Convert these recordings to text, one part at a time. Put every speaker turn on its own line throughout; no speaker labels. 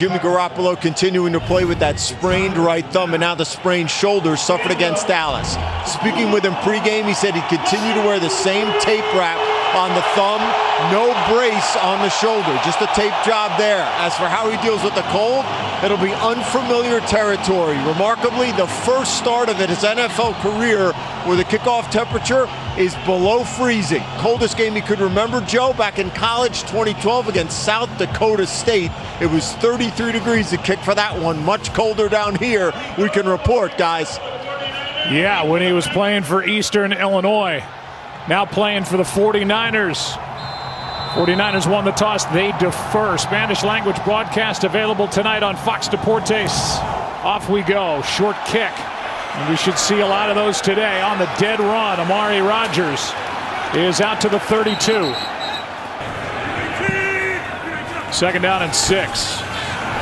Jimmy Garoppolo continuing to play with that sprained right thumb and now the sprained shoulder suffered against Dallas. Speaking with him pregame, he said he'd continue to wear the same tape wrap on the thumb, no brace on the shoulder, just a tape job there. As for how he deals with the cold, it'll be unfamiliar territory. Remarkably, the first start of his NFL career where the kickoff temperature is below freezing. Coldest game he could remember, Joe, back in college, 2012 against South Dakota State. It was 33 degrees to kick for that one. Much colder down here, we can report, guys.
Yeah, when he was playing for Eastern Illinois. Now playing for the 49ers. 49ers won the toss. They defer. Spanish language broadcast available tonight on Fox Deportes. Off we go. Short kick. And we should see a lot of those today. On the dead run, Amari Rodgers is out to the 32. Second down and 6.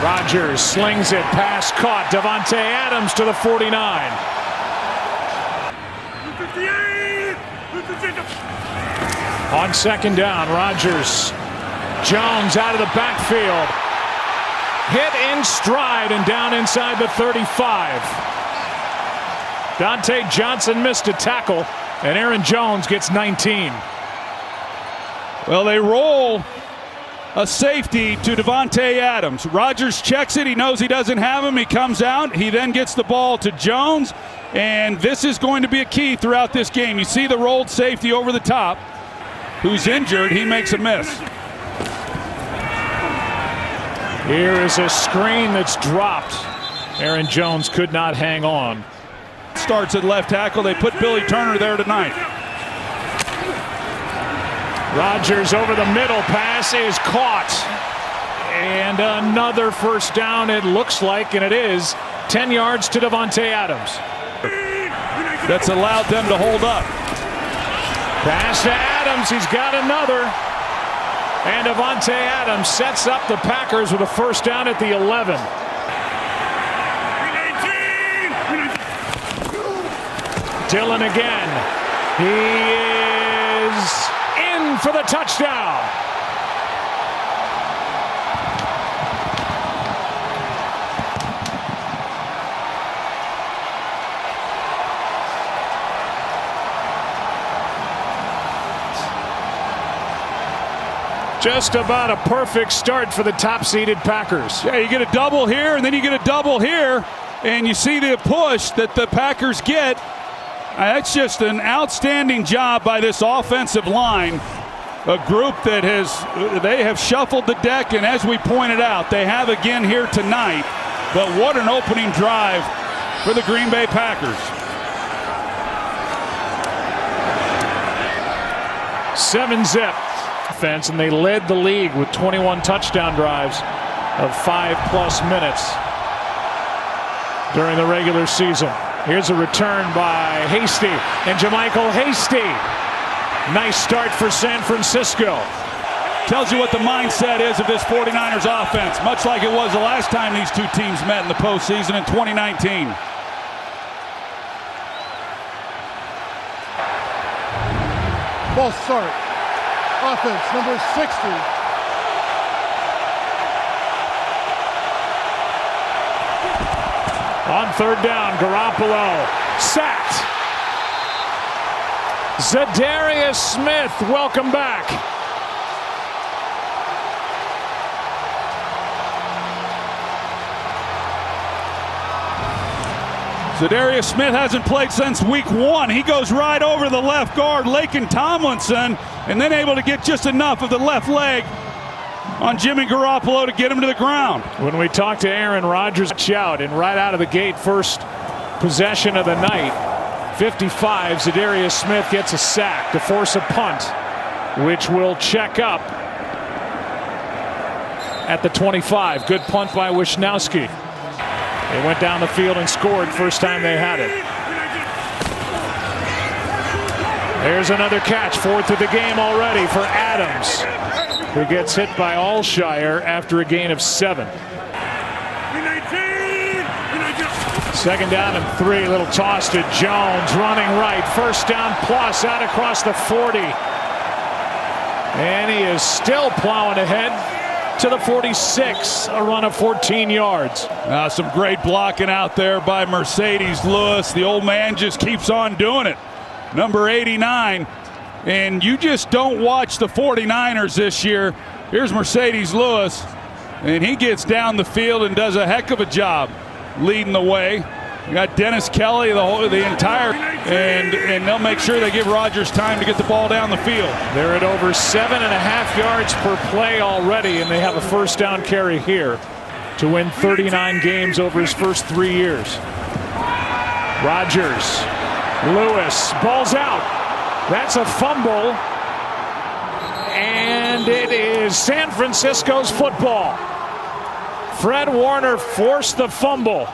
Rodgers slings it. Pass caught. Davante Adams to the 49. On second down, Rodgers. Jones out of the backfield. Hit in stride and down inside the 35. Dante Johnson missed a tackle, and Aaron Jones gets 19.
Well, they roll a safety to Davante Adams. Rodgers checks it. He knows he doesn't have him. He comes out. He then gets the ball to Jones, and this is going to be a key throughout this game. You see the rolled safety over the top. Who's injured, he makes a miss.
Here is a screen that's dropped. Aaron Jones could not hang on.
Starts at left tackle. They put Billy Turner there tonight.
Rodgers over the middle. Pass is caught. And another first down, it looks like, and it is. 10 yards to Davante Adams.
That's allowed them to hold up.
Pass to Adams. He's got another. And Davante Adams sets up the Packers with a first down at the 11. Dillon again. He is in for the touchdown. Just about a perfect start for the top-seeded Packers.
Yeah, you get a double here, and then you get a double here, and you see the push that the Packers get. That's just an outstanding job by this offensive line. A group that they have shuffled the deck, and as we pointed out, they have again here tonight. But what an opening drive for the Green Bay Packers.
7-zip offense, and they led the league with 21 touchdown drives of 5+ minutes during the regular season. Here's a return by Hasty and Jermichael Hasty. Nice start for San Francisco.
Tells you what the mindset is of this 49ers offense, much like it was the last time these two teams met in the postseason in 2019.
Ball start. Offense, number 60.
On third down, Garoppolo sacked. Zadarius Smith, welcome back.
Zadarius Smith hasn't played since week 1. He goes right over the left guard, Laken Tomlinson, and then able to get just enough of the left leg on Jimmy Garoppolo to get him to the ground.
When we talked to Aaron Rodgers, shout, and right out of the gate, first possession of the night, 55, Zadarius Smith gets a sack to force a punt, which will check up at the 25. Good punt by Wisnowski. They went down the field and scored first time they had it. There's another catch, 4th of the game already for Adams, who gets hit by Alshire after a gain of 7. Second down and 3, little toss to Jones, running right, first down plus out across the 40. And he is still plowing ahead to the 46, a run of 14 yards.
Some great blocking out there by Mercedes Lewis. The old man just keeps on doing it. Number 89. And you just don't watch the 49ers this year. Here's Mercedes Lewis, and he gets down the field and does a heck of a job leading the way. You got Dennis Kelly, the entire, and they'll make sure they give Rodgers time to get the ball down the field.
They're at over 7.5 yards per play already, and they have a first down carry here to win 39 games over his first 3 years. Rodgers, Lewis, ball's out. That's a fumble, and it is San Francisco's football. Fred Warner forced the fumble,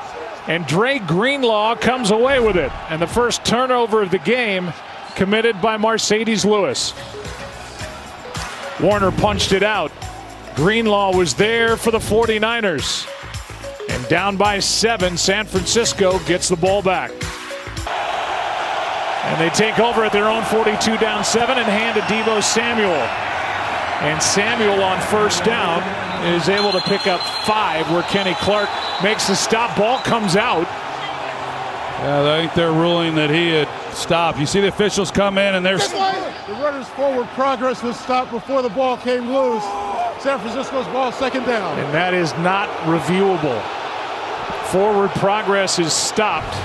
and Dre Greenlaw comes away with it. And the first turnover of the game committed by Mercedes Lewis. Warner punched it out. Greenlaw was there for the 49ers. And down by 7, San Francisco gets the ball back. And they take over at their own 42, down 7, and hand to Deebo Samuel. And Samuel on first down is able to pick up 5, where Kenny Clark makes the stop. Ball comes out.
Yeah, I think they're ruling that he had stopped. You see the officials come in, and they're...
The runner's forward progress was stopped before the ball came loose. San Francisco's ball, second down.
And that is not reviewable. Forward progress is stopped.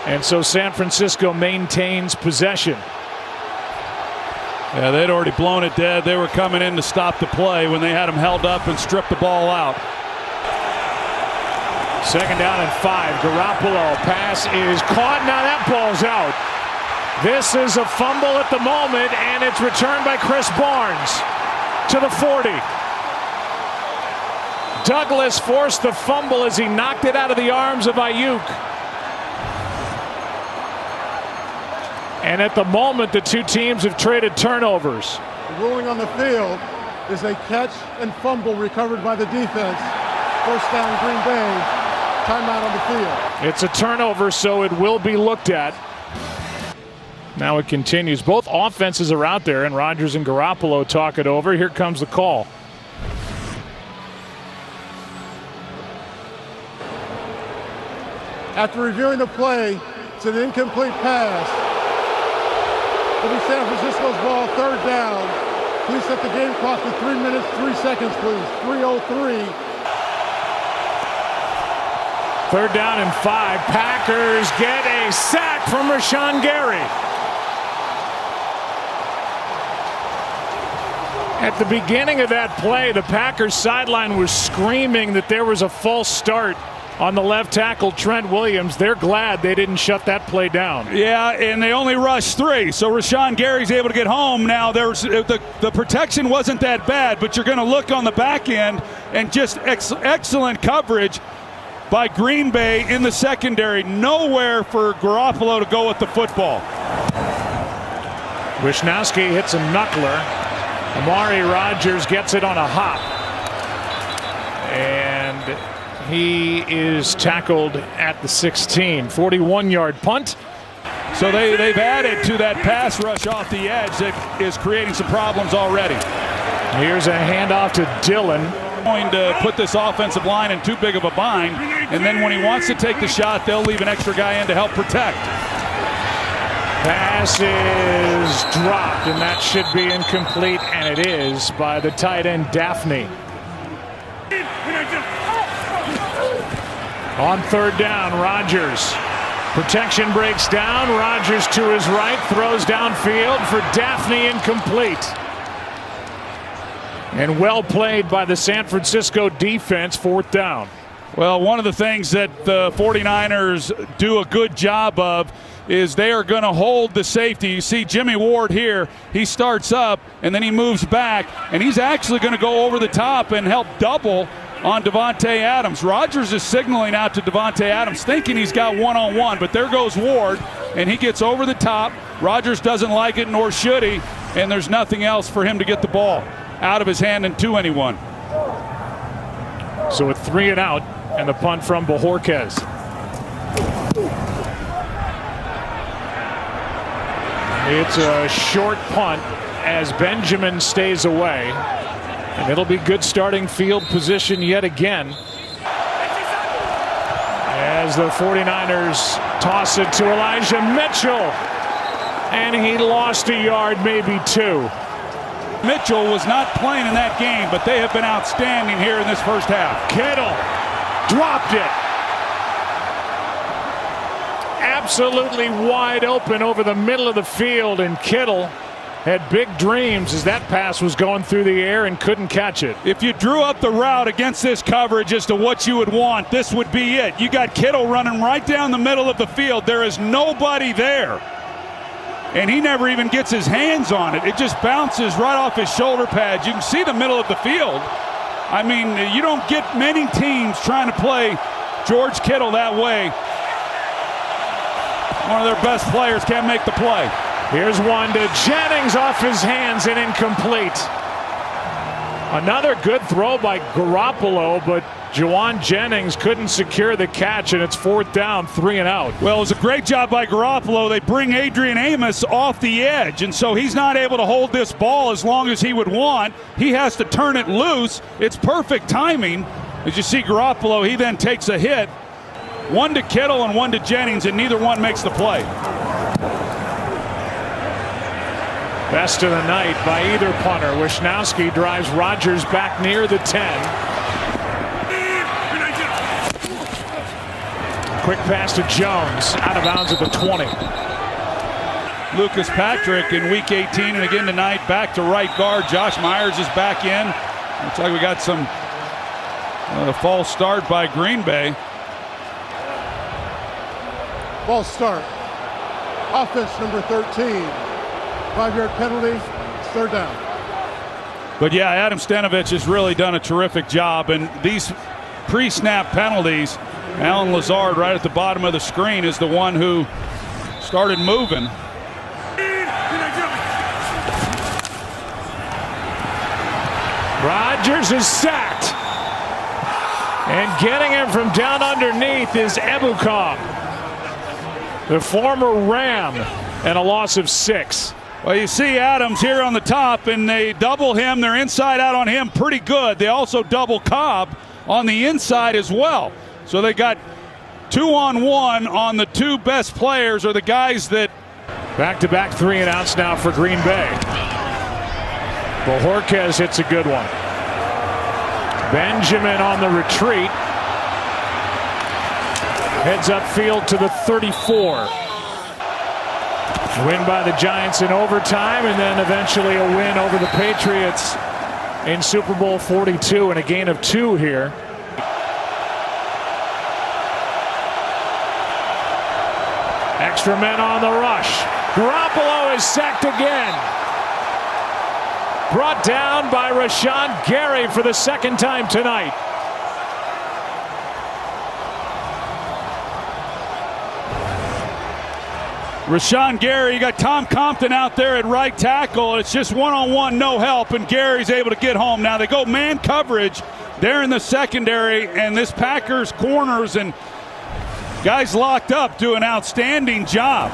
And so San Francisco maintains possession.
Yeah, they'd already blown it dead. They were coming in to stop the play when they had him held up and stripped the ball out.
Second down and 5. Garoppolo pass is caught. Now that ball's out. This is a fumble at the moment, and it's returned by Chris Barnes to the 40. Douglas forced the fumble as he knocked it out of the arms of Ayuk. And at the moment, the two teams have traded turnovers.
The ruling on the field is a catch and fumble recovered by the defense. First down, Green Bay. Timeout on the field.
It's a turnover, so it will be looked at. Now it continues. Both offenses are out there, and Rodgers and Garoppolo talk it over. Here comes the call.
After reviewing the play, it's an incomplete pass. It'll be San Francisco's ball, third down. Please set the game clock to 3 minutes, 3 seconds, please. 3:03.
Third down and 5. Packers get a sack from Rashawn Gary. At the beginning of that play, the Packers sideline was screaming that there was a false start on the left tackle, Trent Williams. They're glad they didn't shut that play down.
Yeah, and they only rushed 3, so Rashawn Gary's able to get home. Now, there's the protection wasn't that bad, but you're going to look on the back end, and just excellent coverage by Green Bay in the secondary. Nowhere for Garoppolo to go with the football.
Wisnowski hits a knuckler. Amari Rodgers gets it on a hop. And he is tackled at the 16. 41-yard punt.
So they've added to that pass rush off the edge that is creating some problems already.
Here's a handoff to Dillon.
Going to put this offensive line in too big of a bind, and then when he wants to take the shot, they'll leave an extra guy in to help protect.
Pass is dropped, and that should be incomplete, and it is by the tight end Daphne. On third down, Rodgers. Protection breaks down. Rodgers to his right, throws downfield for Daphne, incomplete. And well played by the San Francisco defense, fourth down.
Well, one of the things that the 49ers do a good job of is they are going to hold the safety. You see Jimmy Ward here. He starts up, and then he moves back, and he's actually going to go over the top and help double on Davante Adams. Rodgers is signaling out to Davante Adams, thinking he's got one-on-one, but there goes Ward, and he gets over the top. Rodgers doesn't like it, nor should he, and there's nothing else for him to get the ball out of his hand and to anyone.
So with 3 and out, and the punt from Bojorquez. It's a short punt as Benjamin stays away. And it'll be good starting field position yet again, as the 49ers toss it to Elijah Mitchell. And he lost a yard, maybe two.
Mitchell was not playing in that game, but they have been outstanding here in this first half.
Kittle dropped it. Absolutely wide open over the middle of the field, and Kittle had big dreams as that pass was going through the air and couldn't catch it.
If you drew up the route against this coverage as to what you would want, this would be it. You got Kittle running right down the middle of the field. There is nobody there. And he never even gets his hands on it. It just bounces right off his shoulder pads. You can see the middle of the field. I mean, you don't get many teams trying to play George Kittle that way. One of their best players can't make the play.
Here's one to Jennings, off his hands and incomplete. Another good throw by Garoppolo, but Juwan Jennings couldn't secure the catch, and it's 4th down, 3 and out.
Well, it was a great job by Garoppolo. They bring Adrian Amos off the edge, and so he's not able to hold this ball as long as he would want. He has to turn it loose. It's perfect timing. As you see Garoppolo, he then takes a hit. One to Kittle and one to Jennings, and neither one makes the play.
Best of the night by either punter. Wisnowski drives Rodgers back near the 10. Quick pass to Jones, out of bounds at the 20.
Lucas Patrick in week 18, and again tonight back to right guard. Josh Myers is back in. Looks like we got some false start by Green Bay.
False start. Offense number 13. 5-yard penalty. It's 3rd down.
But yeah, Adam Stenavich has really done a terrific job, and these pre-snap penalties, Alan Lazard right at the bottom of the screen is the one who started moving.
Rodgers is sacked. And getting him from down underneath is Ebukam, the former Ram, and a loss of 6.
Well, you see Adams here on the top, and they double him. They're inside out on him pretty good. They also double Cobb on the inside as well. So they got 2-on-1 on the two best players, or the guys that...
Back-to-back 3 and outs now for Green Bay. Bojorquez hits a good one. Benjamin on the retreat. Heads upfield to the 34. Win by the Giants in overtime, and then eventually a win over the Patriots in Super Bowl 42, and a gain of 2 here. Extra men on the rush. Garoppolo is sacked again. Brought down by Rashawn Gary for the 2nd time tonight.
Rashawn Gary, you got Tom Compton out there at right tackle. It's just one-on-one, no help, and Gary's able to get home. Now they go man coverage there in the secondary, and this Packers corners and guys locked up do an outstanding job.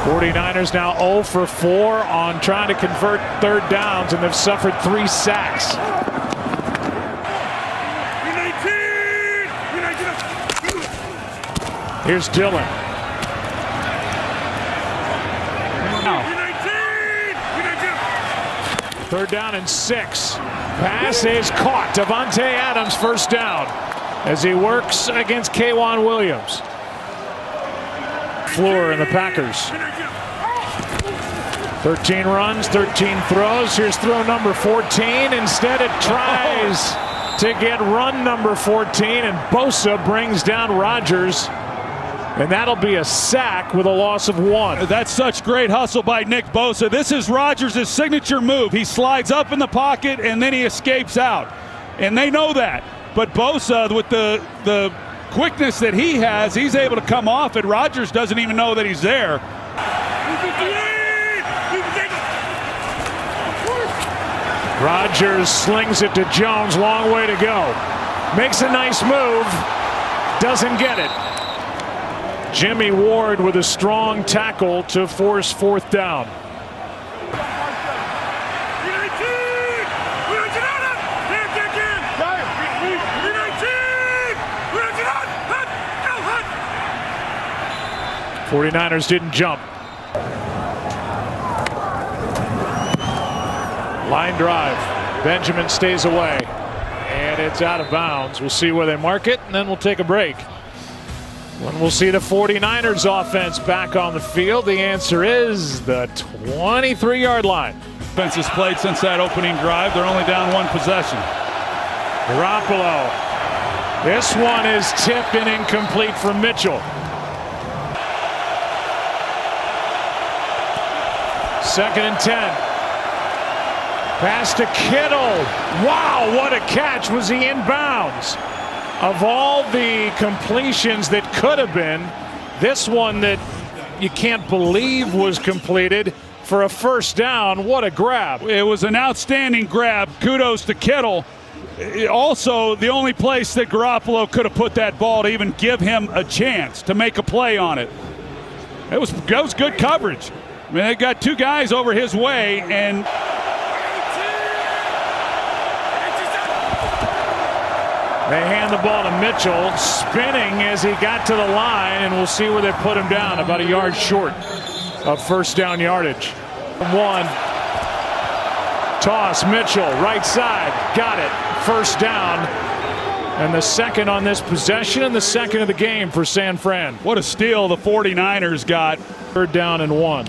49ers now 0 for 4 on trying to convert 3rd downs, and they've suffered 3 sacks. Here's Dillon. 3rd down and 6. Pass is caught. Davante Adams 1st down as he works against K'Wan Williams. Floor in the Packers. 13 runs, 13 throws. Here's throw number 14. Instead it tries to get run number 14, and Bosa brings down Rodgers. And that'll be a sack with a loss of 1.
That's such great hustle by Nick Bosa. This is Rodgers' signature move. He slides up in the pocket and then he escapes out. And they know that. But Bosa, with the quickness that he has, he's able to come off it. Rodgers doesn't even know that he's there.
Rodgers slings it to Jones. Long way to go. Makes a nice move. Doesn't get it. Jimmy Ward with a strong tackle to force 4th down. 49ers didn't jump. Line drive. Benjamin stays away. And it's out of bounds. We'll see where they mark it, and then we'll take a break. When we'll see the 49ers offense back on the field, the answer is the 23-yard line.
Offense has played since that opening drive. They're only down one possession.
Garoppolo. This one is tipped and incomplete for Mitchell. Second and 10. Pass to Kittle. Wow, what a catch. Was he in bounds? Of all the completions that could have been, this one that you can't believe was completed for a first down. What a grab.
It was an outstanding grab. Kudos to Kittle. Also, the only place that Garoppolo could have put that ball to even give him a chance to make a play on it. That was good coverage. I mean, they got two guys over his way, and
they hand the ball to Mitchell, spinning as he got to the line, and we'll see where they put him down, about a yard short of first down yardage. One. Toss, Mitchell, right side, got it. First down, and the second on this possession, and the second of the game for San Fran.
What a steal the 49ers got.
Third down and 1.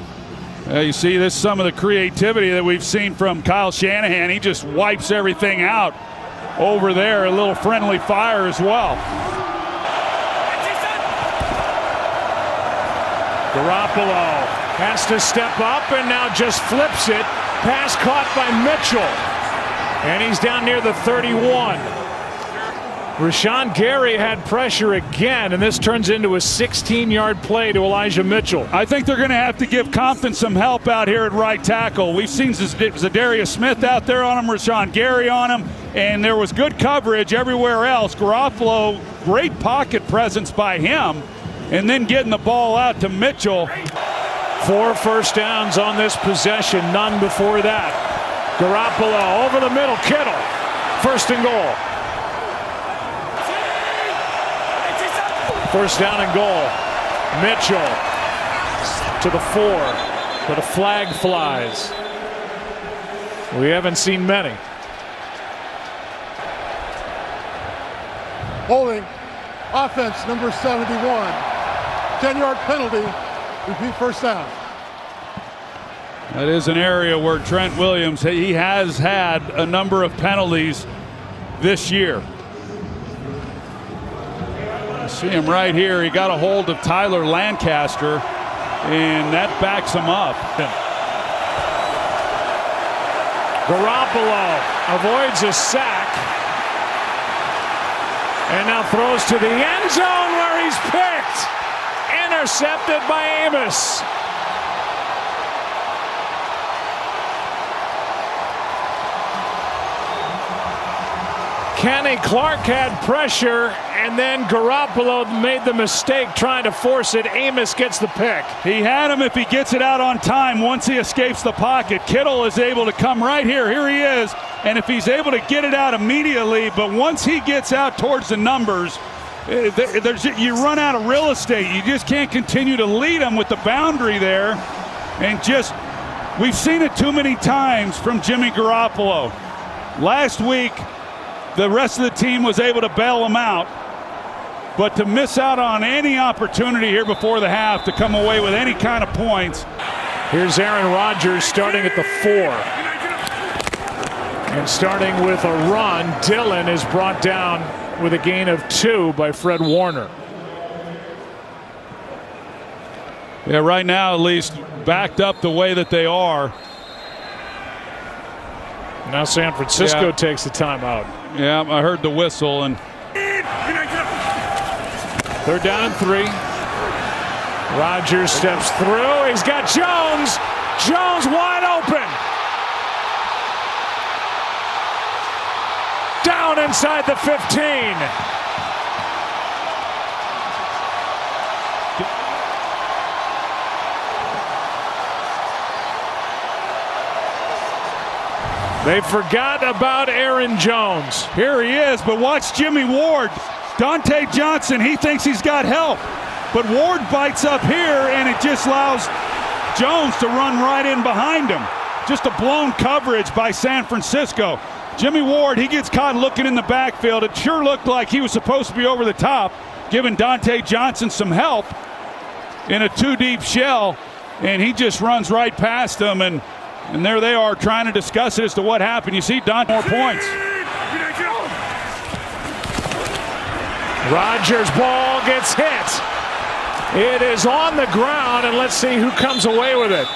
You see this, some of the creativity that we've seen from Kyle Shanahan. He just wipes everything out. Over there, a little friendly fire as well.
Garoppolo has to step up and now just flips it. Pass caught by Mitchell. And he's down near the 31. Rashawn Gary had pressure again, and this turns into a 16-yard play to Elijah Mitchell.
I think they're going to have to give Compton some help out here at right tackle. We've seen Zadarius Smith out there on him, Rashawn Gary on him, and there was good coverage everywhere else. Garoppolo, great pocket presence by him, and then getting the ball out to Mitchell.
4 first downs on this possession, none before that. Garoppolo over the middle, Kittle, first and goal. First down and goal. Mitchell to the 4, but a flag flies. We haven't seen many.
Holding. Offense, number 71. 10-yard penalty. Repeat first down.
That is an area where Trent Williams, he has had a number of penalties this year. See him right here. He got a hold of Tyler Lancaster, and that backs him up.
Garoppolo avoids a sack and now throws to the end zone where he's picked. Intercepted by Amos. Kenny Clark had pressure, and then Garoppolo made the mistake trying to force it. Amos gets the pick.
He had him if he gets it out on time. Once he escapes the pocket, Kittle is able to come right here. Here he is. And if he's able to get it out immediately, but once he gets out towards the numbers, you run out of real estate. You just can't continue to lead him with the boundary there. And we've seen it too many times from Jimmy Garoppolo. Last week, the rest of the team was able to bail him out. But to miss out on any opportunity here before the half to come away with any kind of points.
Here's Aaron Rodgers starting at the 4. And starting with a run, Dillon is brought down with a gain of 2 by Fred Warner.
Yeah, right now at least backed up the way that they are.
Now San Francisco takes the timeout.
Yeah, I heard the whistle. And
third down and 3. Rodgers steps through. He's got Jones. Jones wide open. Down inside the 15. They forgot about Aaron Jones.
Here he is, but watch Jimmy Ward. Dante Johnson, he thinks he's got help. but Ward bites up here, and it just allows Jones to run right in behind him. Just a blown coverage by San Francisco. Jimmy Ward, he gets caught looking in the backfield. It sure looked like he was supposed to be over the top, giving Dante Johnson some help in a two-deep shell, and he just runs right past them, and there they are trying to discuss it as to what happened. You see Dante more points.
Rodgers' ball gets hit. It is on the ground, and let's see who comes away with it.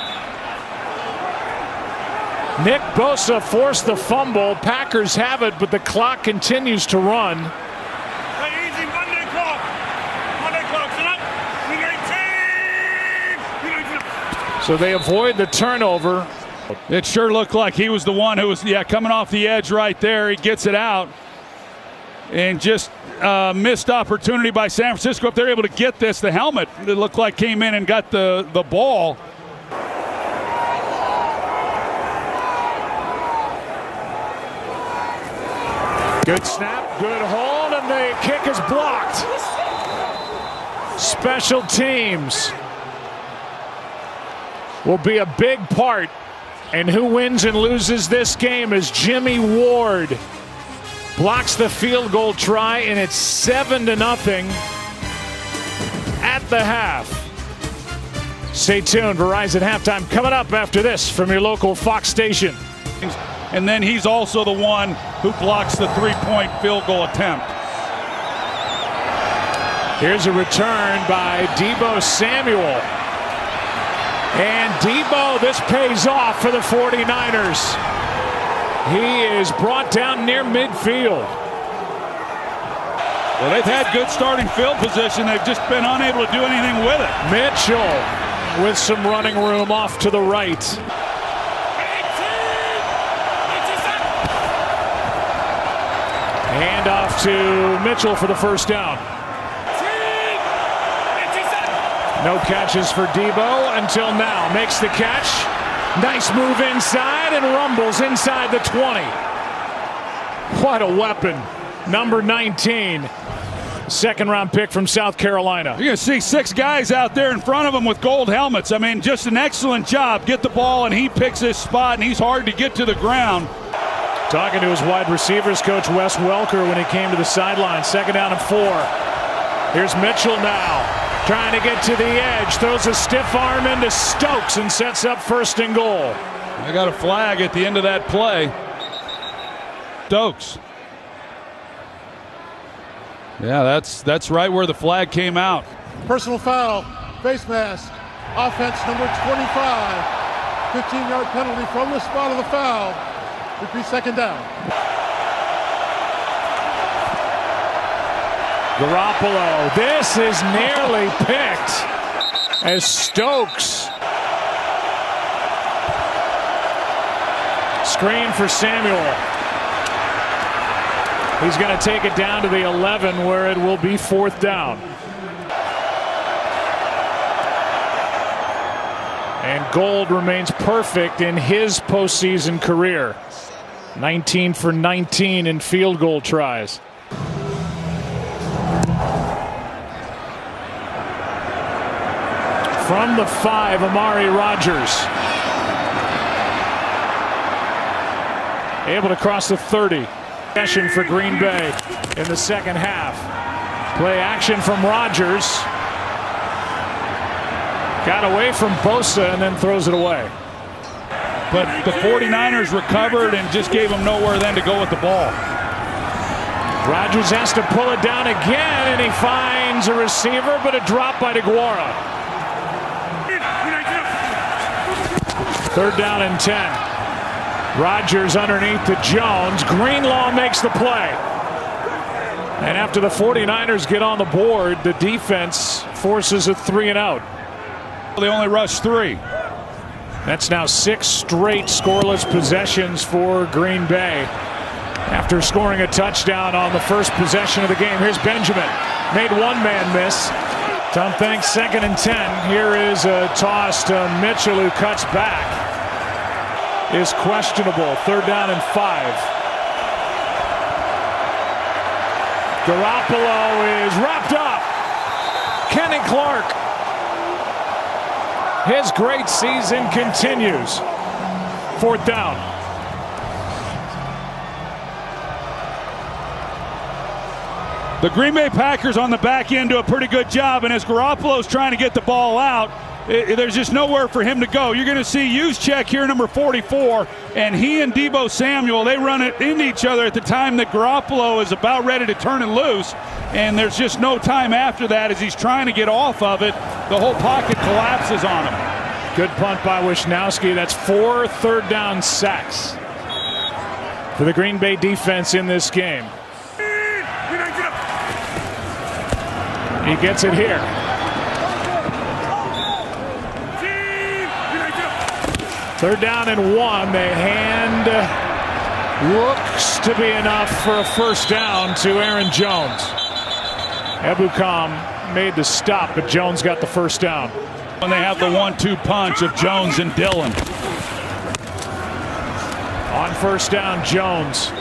Nick Bosa forced the fumble. Packers have it, but the clock continues to run. So they avoid the turnover.
It sure looked like he was the one who was, coming off the edge right there. He gets it out. And just missed opportunity by San Francisco. If they're able to get this, the helmet, it looked like came in and got the ball.
Good snap, good hold, and the kick is blocked. Special teams will be a big part, and who wins and loses this game is Jimmy Ward. Blocks the field goal try, and it's 7-0 at the half. Stay tuned. Verizon halftime coming up after this from your local Fox station.
And then he's also the one who blocks the three-point field goal attempt.
Here's a return by Deebo Samuel. And Deebo, this pays off for the 49ers. He is brought down near midfield.
Well, they've had good starting field position. They've just been unable to do anything with it.
Mitchell with some running room off to the right. Hand off to Mitchell for the first down. No catches for Deebo until now. Makes the catch. Nice move inside and rumbles inside the 20. What a weapon. Number 19. Second-round pick from South Carolina.
You're going to see 6 guys out there in front of him with gold helmets. I mean, just an excellent job. Get the ball, and he picks his spot, and he's hard to get to the ground.
Talking to his wide receivers coach, Wes Welker, when he came to the sideline. 2nd down and 4. Here's Mitchell now. Trying to get to the edge. Throws a stiff arm into Stokes and sets up 1st and goal.
I got a flag at the end of that play. Stokes. Yeah, that's right where the flag came out.
Personal foul, face mask, offense number 25. 15-yard penalty from the spot of the foul. Repeat 2nd down.
Garoppolo, this is nearly picked as Stokes. Screen for Samuel. He's going to take it down to the 11 where it will be 4th down. And Gold remains perfect in his postseason career. 19 for 19 in field goal tries. From the 5, Amari Rodgers. Able to cross the 30. Session for Green Bay in the second half. Play action from Rodgers. Got away from Bosa and then throws it away.
But the 49ers recovered and just gave him nowhere then to go with the ball.
Rodgers has to pull it down again, and he finds a receiver, but a drop by DeGuara. 3rd down and 10. Rodgers underneath to Jones. Greenlaw makes the play. And after the 49ers get on the board, the defense forces a 3-and-out.
They only rushed 3.
That's now 6 straight scoreless possessions for Green Bay. After scoring a touchdown on the first possession of the game, here's Benjamin. Made one man miss. Tom thinks 2nd and 10. Here is a toss to Mitchell, who cuts back. Is questionable. 3rd down and 5. Garoppolo is wrapped up. Kenny Clark. His great season continues. 4th down.
The Green Bay Packers on the back end do a pretty good job, and as Garoppolo's trying to get the ball out, there's just nowhere for him to go. You're going to see Juszczyk here, number 44, and he and Deebo Samuel, they run it into each other at the time that Garoppolo is about ready to turn it loose, and there's just no time after that as he's trying to get off of it. The whole pocket collapses on him.
Good punt by Wisnowski. That's 4 third-down sacks for the Green Bay defense in this game. He gets it here. Third down and 1. The hand looks to be enough for a first down to Aaron Jones. Ebukam made the stop, but Jones got the first down.
When they have the 1-2 punch of Jones and Dillon.
On first down, Jones.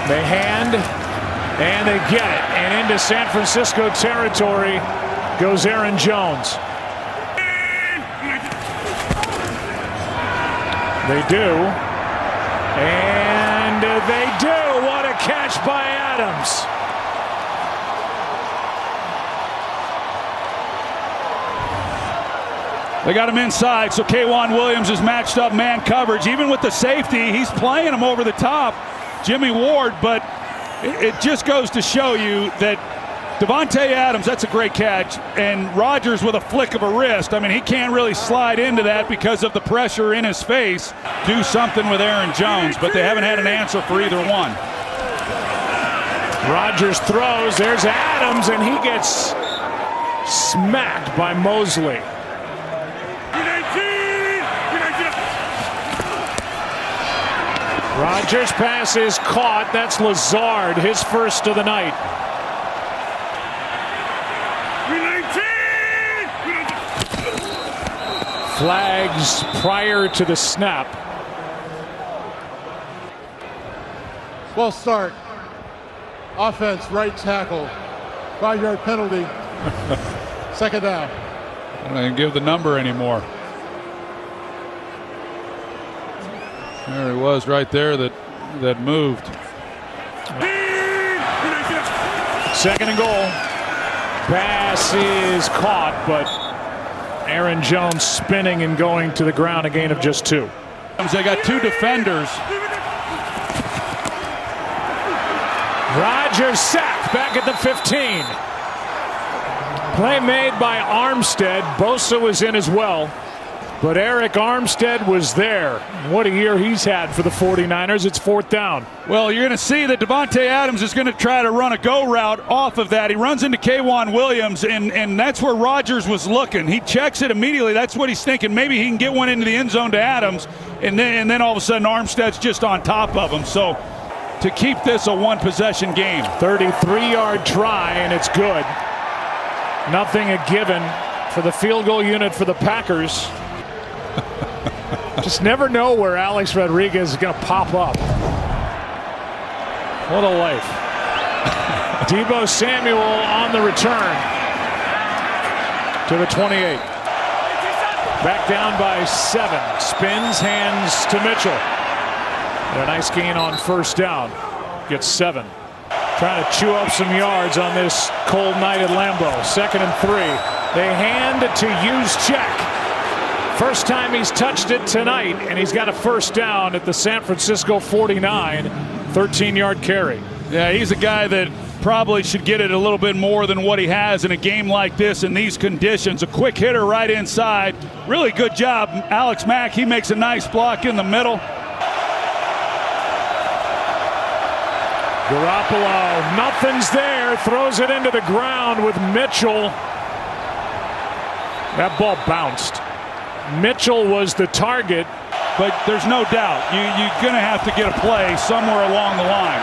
They hand, and they get it. And into San Francisco territory goes Aaron Jones. They do. And they do. What a catch by Adams.
They got him inside, so K'Wan Williams is matched up man coverage. Even with the safety, he's playing him over the top, Jimmy Ward, but it just goes to show you that Davante Adams, that's a great catch, and Rodgers with a flick of a wrist. I mean, he can't really slide into that because of the pressure in his face. Do something with Aaron Jones, but they haven't had an answer for either one.
Rodgers throws, there's Adams, and he gets smacked by Mosley. Rodgers' pass is caught. That's Lazard, his first of the night. Flags prior to the snap.
False start. Offense, right tackle. 5-yard penalty. Second down.
I don't even give the number anymore. There he was right there that moved.
Second and goal. Pass is caught, but Aaron Jones spinning and going to the ground, a gain of just 2.
They got 2 defenders.
Rodgers sacked back at the 15. Play made by Armstead. Bosa was in as well. But Eric Armstead was there. What a year he's had for the 49ers. It's 4th down.
Well, you're going to see that Davante Adams is going to try to run a go route off of that. He runs into K'Wan Williams, and that's where Rodgers was looking. He checks it immediately. That's what he's thinking. Maybe he can get one into the end zone to Adams, and then all of a sudden Armstead's just on top of him. So to keep this a one-possession game.
33-yard try, and it's good. Nothing a given for the field goal unit for the Packers. Just never know where Alex Rodriguez is going to pop up. What a life. Deebo Samuel on the return to the 28. Back down by 7. Spins, hands to Mitchell. And a nice gain on first down. Gets 7. Trying to chew up some yards on this cold night at Lambeau. 2nd and 3. They hand it to Juszczyk. First time he's touched it tonight, and he's got a first down at the San Francisco 49. 13-yard carry.
Yeah, he's a guy that probably should get it a little bit more than what he has in a game like this in these conditions. A quick hitter right inside. Really good job, Alex Mack. He makes a nice block in the middle.
Garoppolo, nothing's there. Throws it into the ground with Mitchell. That ball bounced. Mitchell was the target.
But there's no doubt you're going to have to get a play somewhere along the line.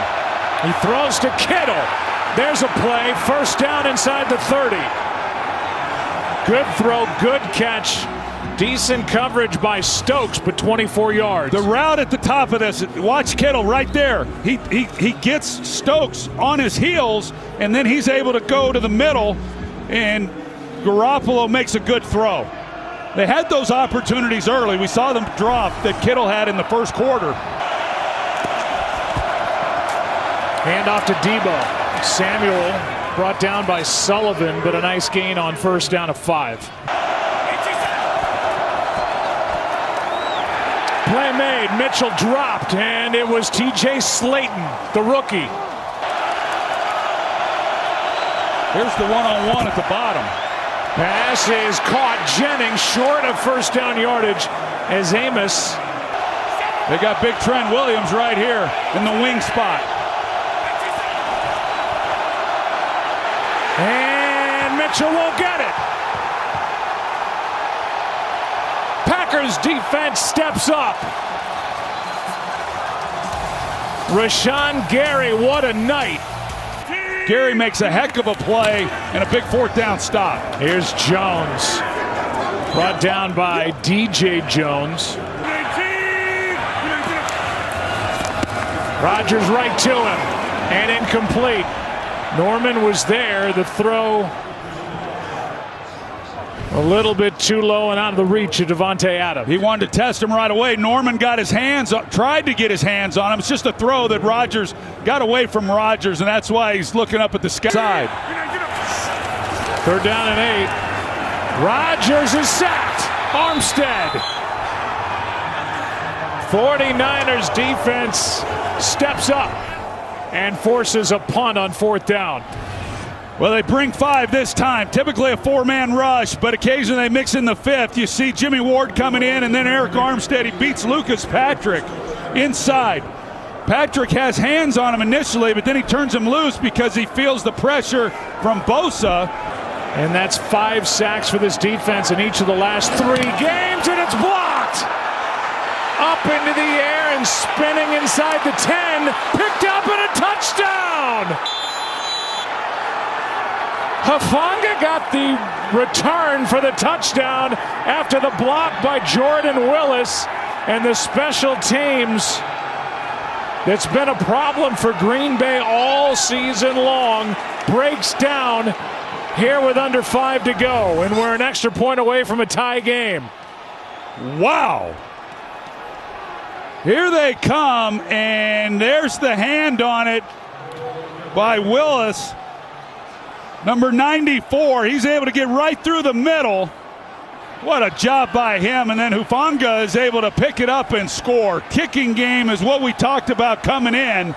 He throws to Kittle. There's a play. First down inside the 30. Good throw, good catch. Decent coverage by Stokes, but 24 yards.
The route at the top of this, watch Kittle right there. He gets Stokes on his heels, and then he's able to go to the middle and Garoppolo makes a good throw. They had those opportunities early. We saw them drop that Kittle had in the first quarter.
Hand off to Debo. Samuel brought down by Sullivan, but a nice gain on first down of 5. Play made. Mitchell dropped, and it was TJ Slayton, the rookie.
Here's the one-on-one at the bottom.
Pass is caught. Jennings short of first down yardage as Amos.
They got big Trent Williams right here in the wing spot.
And Mitchell won't get it. Packers defense steps up. Rashawn Gary, what a night.
Gary makes a heck of a play and a big fourth down stop.
Here's Jones. Brought down by DJ Jones. Rodgers right to him and incomplete. Norman was there. The throw a little bit too low and out of the reach of Devontae Adams.
He wanted to test him right away. Norman got his hands, tried to get his hands on him. It's just a throw that Rodgers got away from Rodgers, and that's why he's looking up at the side.
3rd down and 8. Rodgers is sacked. Armstead. 49ers defense steps up and forces a punt on 4th down.
Well, they bring 5 this time. Typically a 4-man rush, but occasionally they mix in the 5th. You see Jimmy Ward coming in, and then Eric Armstead. He beats Lucas Patrick inside. Patrick has hands on him initially, but then he turns him loose because he feels the pressure from Bosa.
And that's 5 sacks for this defense in each of the last 3 games, and it's blocked! Up into the air and spinning inside the 10. Picked up and a touchdown! Hufanga got the return for the touchdown after the block by Jordan Willis, and the special teams that's been a problem for Green Bay all season long breaks down here with under 5 to go, and we're an extra point away from a tie game.
Wow. Here they come, and there's the hand on it by Willis. Number 94, he's able to get right through the middle. What a job by him. And then Hufanga is able to pick it up and score. Kicking game is what we talked about coming in.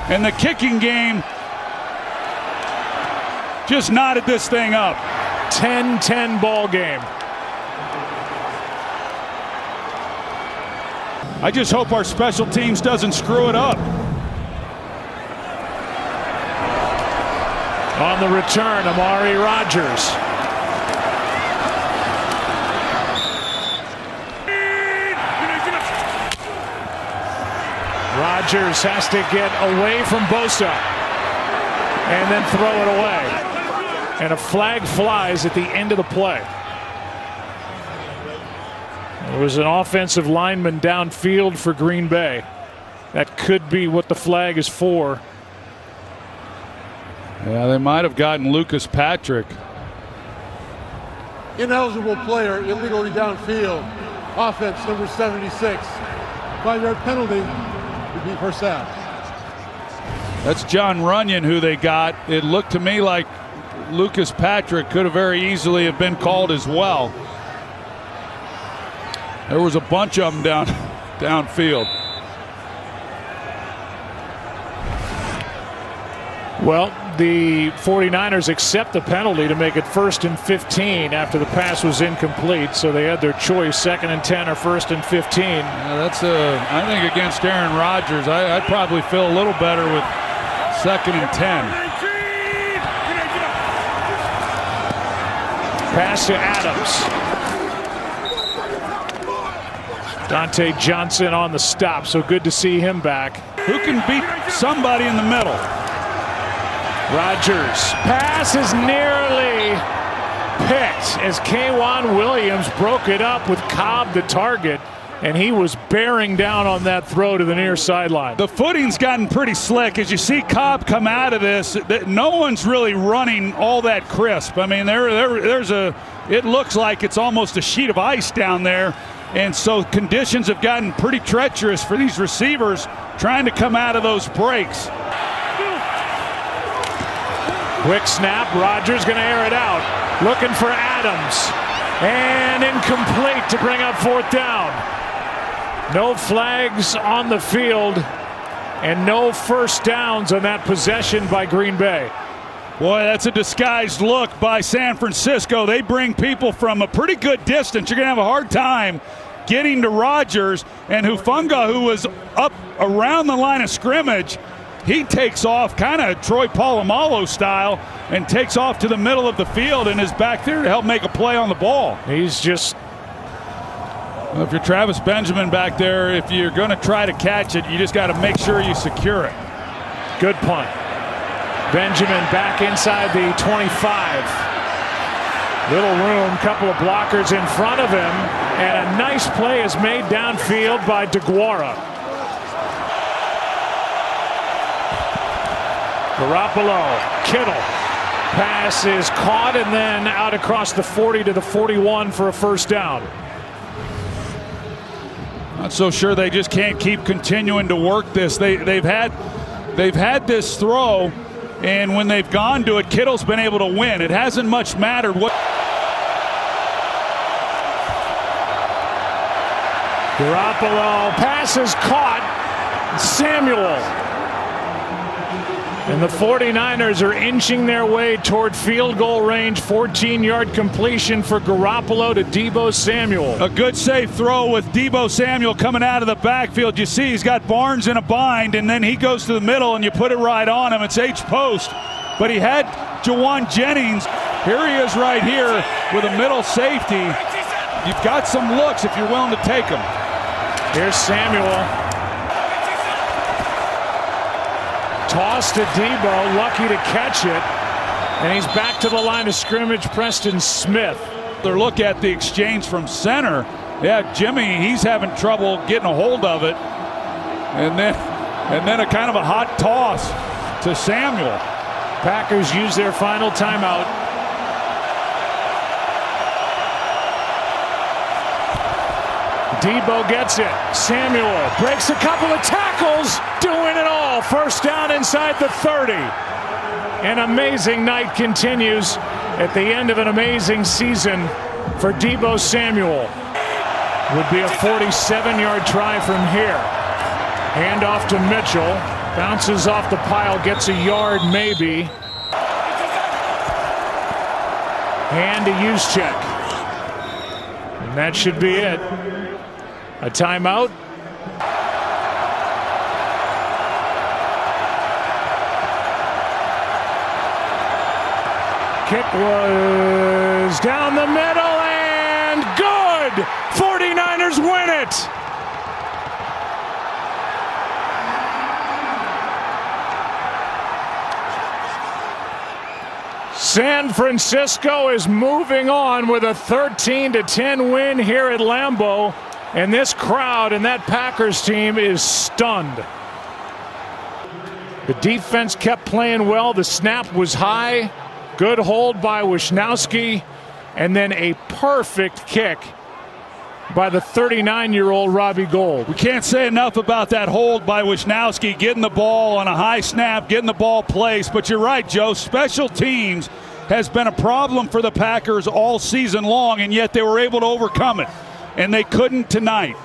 And the kicking game just knotted this thing up.
10-10 ball game.
I just hope our special teams doesn't screw it up.
On the return, Amari Rodgers. Rodgers has to get away from Bosa and then throw it away. And a flag flies at the end of the play. There was an offensive lineman downfield for Green Bay. That could be what the flag is for.
Yeah, they might have gotten Lucas Patrick.
Ineligible player illegally downfield. Offense number 76. 5-yard penalty. Would be first down.
That's John Runyon who they got. It looked to me like Lucas Patrick could have very easily have been called as well. There was a bunch of them downfield.
Well, the 49ers accept the penalty to make it 1st and 15 after the pass was incomplete, so they had their choice, 2nd and 10 or 1st and 15.
Yeah, that's I think against Aaron Rodgers, I'd probably feel a little better with 2nd and 10.
Pass to Adams. Dante Johnson on the stop, so good to see him back.
Who can beat somebody in the middle?
Rodgers. Pass is nearly picked as K'Wan Williams broke it up with Cobb the target. and he was bearing down on that throw to the near sideline.
The footing's gotten pretty slick. As you see Cobb come out of this, no one's really running all that crisp. I mean, it looks like it's almost a sheet of ice down there. And so conditions have gotten pretty treacherous for these receivers trying to come out of those breaks.
Quick snap. Rodgers going to air it out. Looking for Adams. And incomplete to bring up fourth down. No flags on the field and no first downs on that possession by Green Bay.
Boy, that's a disguised look by San Francisco. They bring people from a pretty good distance. You're going to have a hard time getting to Rodgers. And Hufanga, who was up around the line of scrimmage, he takes off kind of Troy Polamalu style and takes off to the middle of the field and is back there to help make a play on the ball.
He's just...
Well, if you're Travis Benjamin back there, if you're going to try to catch it, you just got to make sure you secure it.
Good punt. Benjamin back inside the 25. Little room, couple of blockers in front of him, and a nice play is made downfield by DeGuara. Garoppolo, Kittle. Pass is caught and then out across the 40 to the 41 for a first down.
Not so sure they just can't keep continuing to work this. They've had this throw, and when they've gone to it, Kittle's been able to win. It hasn't much mattered what.
Garoppolo, pass is caught. Samuel. And the 49ers are inching their way toward field goal range. 14-yard completion for Garoppolo to Deebo Samuel.
A good safe throw with Deebo Samuel coming out of the backfield. You see he's got Barnes in a bind, and then he goes to the middle and you put it right on him. It's H-post. But he had Jawan Jennings. Here he is right here with a middle safety. You've got some looks if you're willing to take them.
Here's Samuel. Toss to Deebo, lucky to catch it, and he's back to the line of scrimmage. Preston Smith.
Their look at the exchange from center. Yeah, Jimmy, he's having trouble getting a hold of it, and then a kind of a hot toss to Samuel.
Packers use their final timeout. Deebo gets it. Samuel breaks a couple of tackles, doing it all. First down inside the 30. An amazing night continues at the end of an amazing season for Deebo Samuel. Would be a 47-yard try from here. Hand off to Mitchell. Bounces off the pile, gets a yard maybe. Hand to Juszczyk. And that should be it. A timeout. Kick was down the middle and good! 49ers win it! San Francisco is moving on with a 13-10 win here at Lambeau. And this crowd and that Packers team is stunned. The defense kept playing well. The snap was high. Good hold by Wisnowski. And then a perfect kick by the 39-year-old Robbie Gould.
We can't say enough about that hold by Wisnowski, getting the ball on a high snap, getting the ball placed. But you're right, Joe. Special teams has been a problem for the Packers all season long, and yet they were able to overcome it. And they couldn't tonight.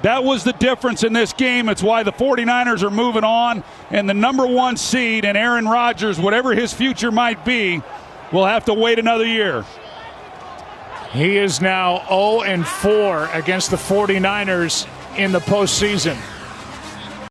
That was the difference in this game. It's why the 49ers are moving on. And the number one seed, and Aaron Rodgers, whatever his future might be, will have to wait another year.
He is now 0-4 against the 49ers in the postseason.